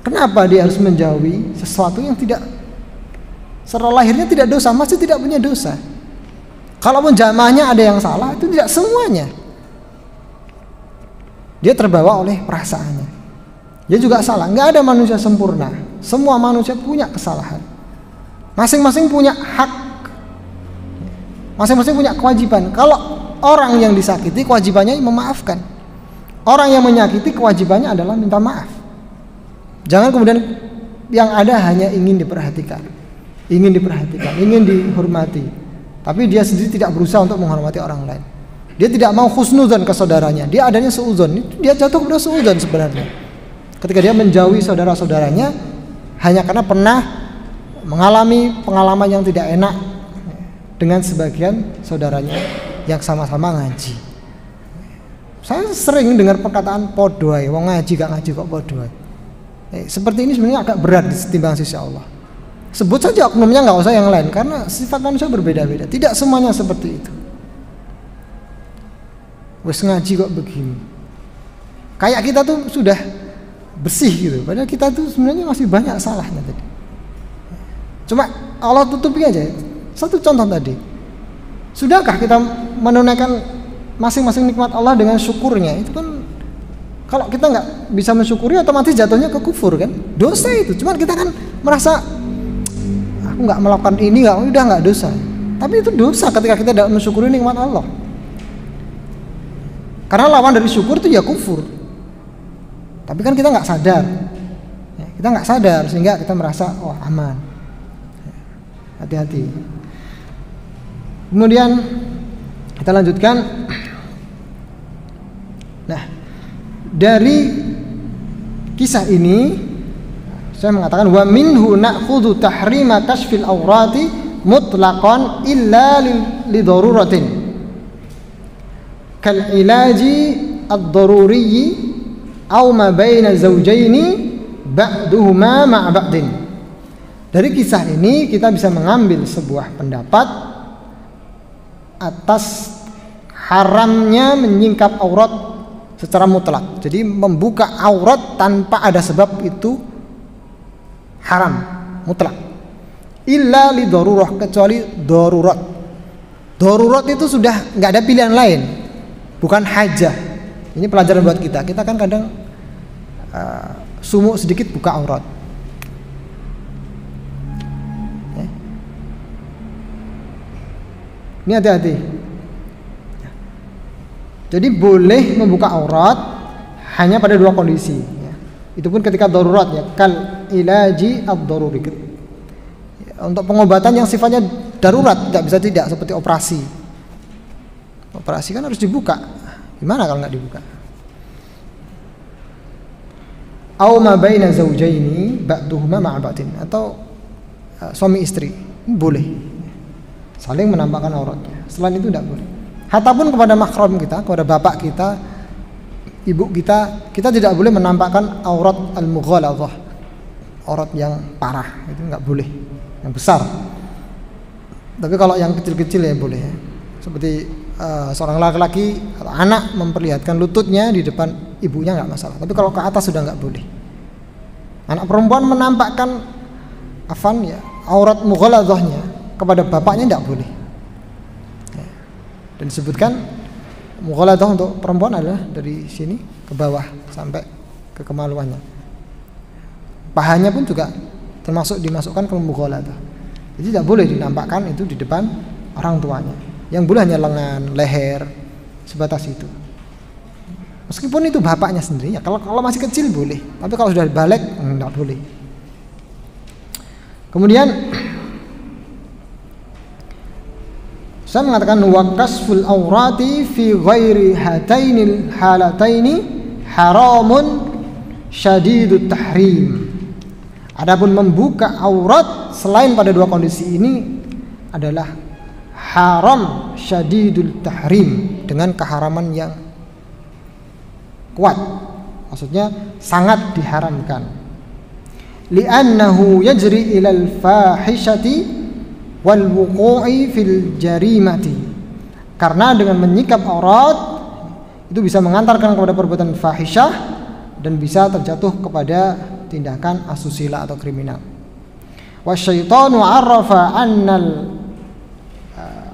Kenapa dia harus menjauhi sesuatu yang tidak secara lahirnya tidak dosa? Masjid tidak punya dosa. Kalaupun jamaahnya ada yang salah, itu tidak semuanya. Dia terbawa oleh perasaannya. Dia juga salah. Nggak ada manusia sempurna. Semua manusia punya kesalahan. Masing-masing punya hak. Masing-masing punya kewajiban. Kalau orang yang disakiti, kewajibannya memaafkan. Orang yang menyakiti, kewajibannya adalah minta maaf. Jangan kemudian yang ada hanya ingin diperhatikan, ingin dihormati, tapi dia sendiri tidak berusaha untuk menghormati orang lain. Dia tidak mau husnuzon ke saudaranya, dia adanya suuzon. Dia jatuh kepada suuzon sebenarnya. Ketika dia menjauhi saudara-saudaranya hanya karena pernah mengalami pengalaman yang tidak enak dengan sebagian saudaranya yang sama-sama ngaji. Saya sering dengar perkataan podo ae, wong ngaji gak ngaji kok podo ae. Seperti ini sebenarnya agak berat ditimbang sisi Allah. Sebut saja oknumnya, nggak usah yang lain, karena sifat manusia berbeda-beda. Tidak semuanya seperti itu. Wes ngaji kok begini. Kayak kita tuh sudah bersih gitu, padahal kita tuh sebenarnya masih banyak salahnya tadi. Cuma Allah tutupi aja. Satu contoh tadi. Sudahkah kita menunaikan masing-masing nikmat Allah dengan syukurnya? Itu kan kalau kita nggak bisa mensyukuri otomatis jatuhnya ke kufur kan? Dosa itu. Cuma kita kan merasa aku nggak melakukan ini, udah nggak dosa. Tapi itu dosa ketika kita tidak mensyukuri nikmat Allah. Karena lawan dari syukur itu ya kufur. Tapi kan kita nggak sadar. Kita nggak sadar sehingga kita merasa oh aman. Hati-hati. Kemudian kita lanjutkan. Nah, dari kisah ini saya mengatakan wa minhu na'khudhu tahrima kashfil awrati mutlaqan illa li daruratin kal ilaji ad-daruriyyi aw ma baina zawjaini ba'duhuma ma'a ba'din. Dari kisah ini kita bisa mengambil sebuah pendapat atas haramnya menyingkap aurat secara mutlak. Jadi membuka aurat tanpa ada sebab itu haram mutlak. illa li darurah, kecuali darurat. Darurat itu sudah nggak ada pilihan lain, bukan hajah. Ini pelajaran buat kita. Kita kan kadang sumuk sedikit buka aurat. Ini hati-hati. Jadi boleh membuka aurat hanya pada dua kondisi. Itu pun ketika darurat, ya, kal ilaji ad-daruri. Untuk pengobatan yang sifatnya darurat, tidak bisa tidak, seperti operasi. Operasi kan harus dibuka. Gimana kalau nggak dibuka? Aw ma baina zawjaini ba'duhuma ma'a ba'din, atau suami istri boleh saling menampakkan auratnya. Selain itu tidak boleh. Hatta pun kepada mahram kita, kepada bapak kita, ibu kita tidak boleh menampakkan aurat al-mughaladhah, aurat yang parah, itu nggak boleh, yang besar. Tapi kalau yang kecil-kecil ya boleh, ya. Seperti seorang laki-laki atau anak memperlihatkan lututnya di depan ibunya nggak masalah. Tapi kalau ke atas sudah nggak boleh. Anak perempuan menampakkan aurat mughaladhahnya kepada bapaknya nggak boleh. Dan disebutkan mughaladah untuk perempuan adalah dari sini ke bawah sampai ke kemaluannya. Pahanya pun juga termasuk dimasukkan ke mughaladah. Jadi tidak boleh dinampakkan itu di depan orang tuanya. Yang boleh hanya lengan, leher, sebatas itu. Meskipun itu bapaknya sendiri, ya kalau masih kecil boleh. Tapi kalau sudah balik tidak boleh. Kemudian saya mengatakan wa kasful aurati fi ghairi hatainil halataini haramun syadidut tahrim. Adapun membuka aurat selain pada dua kondisi ini adalah haram syadidul tahrim, dengan keharaman yang kuat. Maksudnya sangat diharamkan. Li'annahu yajri ilal fahishati wal wuqu'i fil jarimati, karena dengan menyikap aurat itu bisa mengantarkan kepada perbuatan fahisyah dan bisa terjatuh kepada tindakan asusila atau kriminal. Wasyaitanu arrafa annal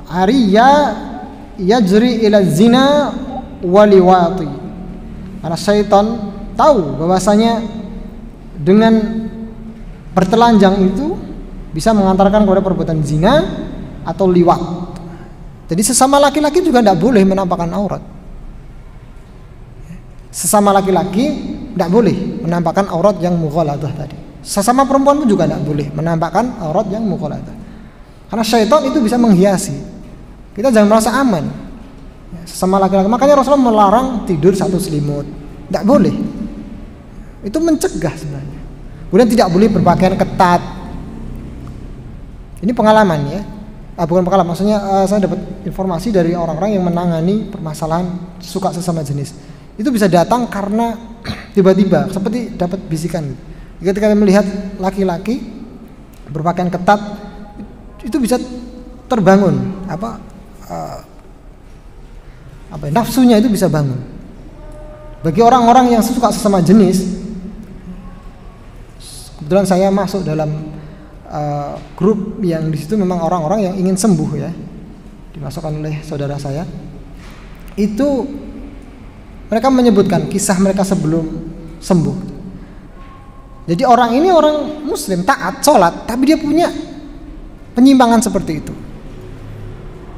ariya yajri ila zina waliwati, karena syaitan tahu bahwasanya dengan bertelanjang itu bisa mengantarkan kepada perbuatan zina atau liwat. Jadi sesama laki-laki juga tidak boleh menampakkan aurat. Sesama laki-laki tidak boleh menampakkan aurat yang mughaladah tadi. Sesama perempuan pun juga tidak boleh menampakkan aurat yang mughaladah. Karena syaitan itu bisa menghiasi. Kita jangan merasa aman. Sesama laki-laki. Makanya Rasulullah melarang tidur satu selimut. Tidak boleh. Itu mencegah sebenarnya. Kemudian tidak boleh berpakaian ketat. Ini pengalaman ya, bukan pengalaman, maksudnya saya dapat informasi dari orang-orang yang menangani permasalahan suka sesama jenis. Itu bisa datang karena tiba-tiba seperti dapat bisikan. Ketika melihat laki-laki berpakaian ketat, itu bisa terbangun nafsunya itu bisa bangun. Bagi orang-orang yang suka sesama jenis, kebetulan saya masuk dalam grup yang di situ memang orang-orang yang ingin sembuh ya, dimasukkan oleh saudara saya. Itu mereka menyebutkan kisah mereka sebelum sembuh. Jadi orang ini orang muslim, taat, sholat, tapi dia punya penyimpangan seperti itu.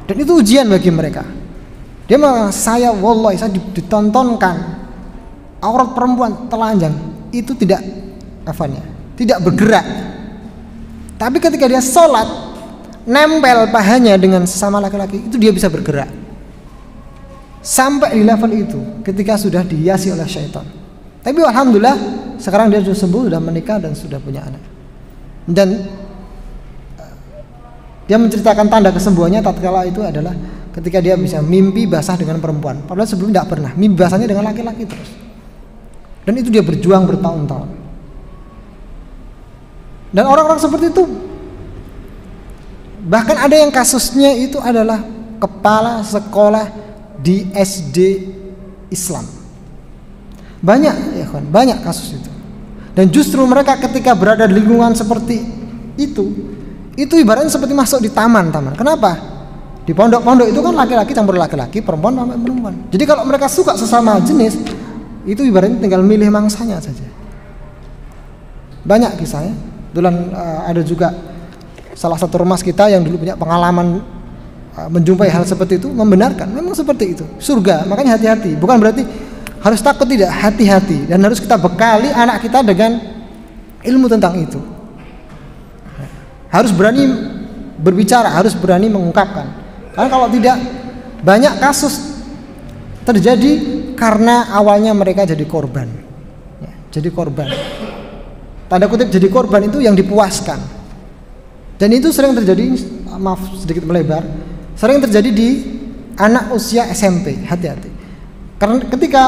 Dan itu ujian bagi mereka. Dia mengatakan, saya ditontonkan aurat perempuan telanjang itu tidak tidak bergerak. Tapi ketika dia sholat, nempel pahanya dengan sesama laki-laki, itu dia bisa bergerak. Sampai di level itu, ketika sudah dihiasi oleh syaitan. Tapi alhamdulillah, sekarang dia sudah sembuh, sudah menikah dan sudah punya anak. Dan dia menceritakan tanda kesembuhannya tatkala itu adalah ketika dia bisa mimpi basah dengan perempuan. Padahal sebelumnya tidak pernah, mimpi basahnya dengan laki-laki terus. Dan itu dia berjuang bertahun-tahun. Dan orang-orang seperti itu, bahkan ada yang kasusnya itu adalah kepala sekolah di SD Islam. Banyak ya kan, banyak kasus itu. Dan justru mereka ketika berada di lingkungan seperti itu itu ibaratnya seperti masuk di taman-taman. Kenapa? Di pondok-pondok itu kan laki-laki campur laki-laki, perempuan sama perempuan. Jadi kalau mereka suka sesama jenis, itu ibaratnya tinggal milih mangsanya saja. Banyak kisahnya. Kebetulan ada juga salah satu ormas kita yang dulu punya pengalaman menjumpai hal seperti itu, membenarkan memang seperti itu. Surga, makanya hati-hati. Bukan berarti harus takut, tidak, hati-hati, dan harus kita bekali anak kita dengan ilmu tentang itu. Harus berani berbicara, harus berani mengungkapkan. Karena kalau tidak, banyak kasus terjadi karena awalnya mereka jadi korban. Jadi korban. Tanda kutip jadi korban itu yang dipuaskan. Dan itu sering terjadi, maaf sedikit melebar, sering terjadi di anak usia SMP. Hati-hati. Karena ketika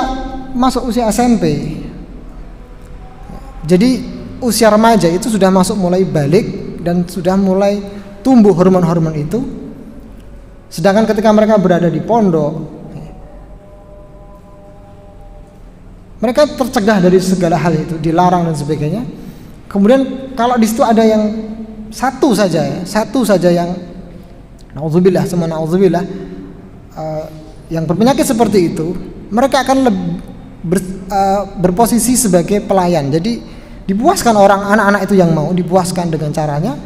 masuk usia SMP, jadi usia remaja itu sudah masuk mulai balik dan sudah mulai tumbuh hormon-hormon itu. Sedangkan ketika mereka berada di pondok, mereka tercegah dari segala hal itu, dilarang dan sebagainya. Kemudian kalau di situ ada yang satu saja yang naudzubillah, semua naudzubillah, yang berpenyakit seperti itu, mereka akan berposisi sebagai pelayan. Jadi dipuaskan orang, anak-anak itu yang mau dipuaskan dengan caranya,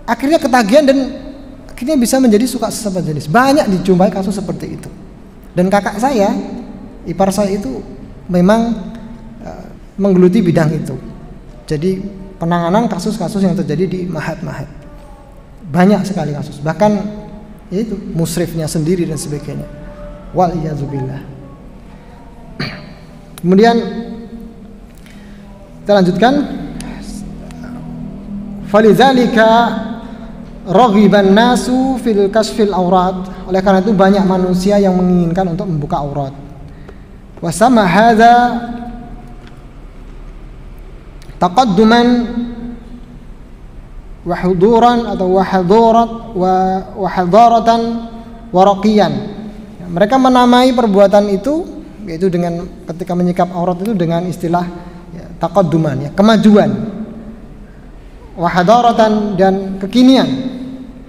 akhirnya ketagihan dan akhirnya bisa menjadi suka sesama jenis. Banyak dijumpai kasus seperti itu. Dan kakak saya, ipar saya itu memang menggeluti bidang itu. Jadi penanganan kasus-kasus yang terjadi di mahat-mahat banyak sekali kasus. Bahkan yaitu musrifnya sendiri dan sebagainya. Wal-iyazubillah. Kemudian kita lanjutkan. Falidzalika raghiban nasu fil kasfil aurat. Oleh karena itu banyak manusia yang menginginkan untuk membuka aurat. Wa sama hadza taqadduman wa huduran atau wa hadaratan wa raqiyan. Mereka menamai perbuatan itu yaitu dengan ketika menyikap aurat itu dengan istilah taqadduman, kemajuan. Wa hadaratan dan kekinian.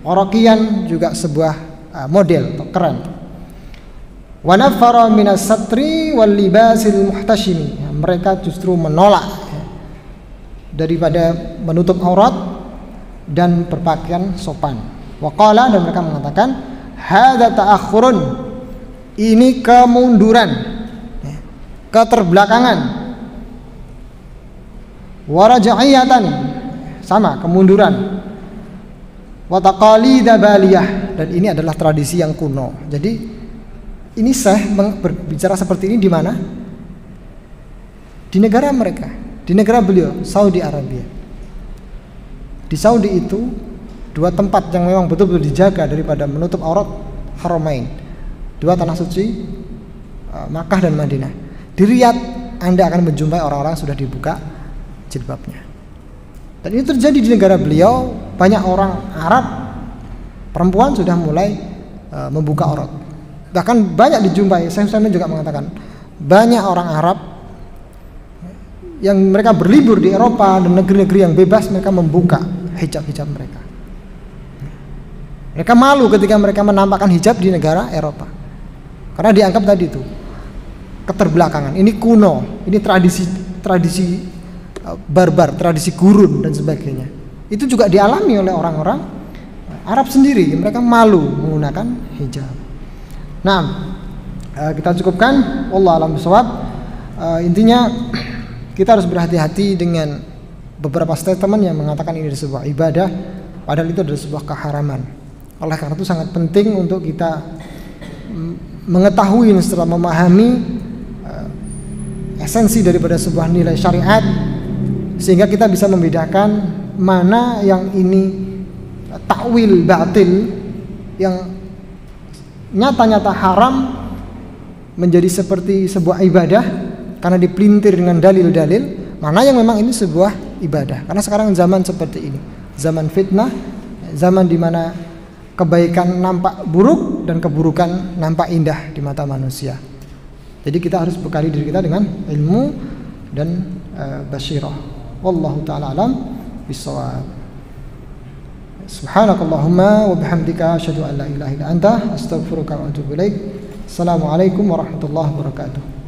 Waraqiyan juga sebuah model atau keren. Wa nafara minas satri wal libasil muhtashimi. Mereka justru menolak daripada menutup aurat dan berpakaian sopan. Wa qala, dan mereka mengatakan hadza ta'akhurun, ini kemunduran, keterbelakangan. Wa raj'iyatan, sama kemunduran. Wa taqalida baliyah, dan ini adalah tradisi yang kuno. Jadi ini Syekh berbicara seperti ini di mana? Di negara mereka, di negara beliau, Saudi Arabia. Di Saudi itu dua tempat yang memang betul-betul dijaga daripada menutup aurat, Haramain, dua tanah suci, Makkah dan Madinah. Di Riyadh Anda akan menjumpai orang-orang sudah dibuka jilbabnya. Dan ini terjadi di negara beliau. Banyak orang Arab perempuan sudah mulai membuka aurat. Bahkan banyak dijumpai, saya juga mengatakan banyak orang Arab yang mereka berlibur di Eropa dan negeri-negeri yang bebas, mereka membuka hijab-hijab mereka. Mereka malu ketika mereka menampakkan hijab di negara Eropa, karena dianggap tadi itu keterbelakangan, ini kuno, ini tradisi barbar, tradisi gurun dan sebagainya. Itu juga dialami oleh orang-orang Arab sendiri, mereka malu menggunakan hijab. Nah, kita cukupkan. Wallahu a'lam bishawab. Intinya kita harus berhati-hati dengan beberapa statement yang mengatakan ini adalah sebuah ibadah, padahal itu adalah sebuah keharaman. Oleh karena itu sangat penting untuk kita mengetahui setelah memahami esensi daripada sebuah nilai syariat, sehingga kita bisa membedakan mana yang ini takwil batil yang nyata-nyata haram menjadi seperti sebuah ibadah karena dipelintir dengan dalil-dalil, mana yang memang ini sebuah ibadah. Karena sekarang zaman seperti ini, zaman fitnah, zaman di mana kebaikan nampak buruk dan keburukan nampak indah di mata manusia. Jadi kita harus bekali diri kita dengan ilmu dan basyirah. Wallahu ta'ala alam bisawab. Subhanakallahumma wa bihamdika asyhadu an la ilaha illa anta astaghfiruka wa atubu ilaik. Assalamualaikum warahmatullahi wabarakatuh.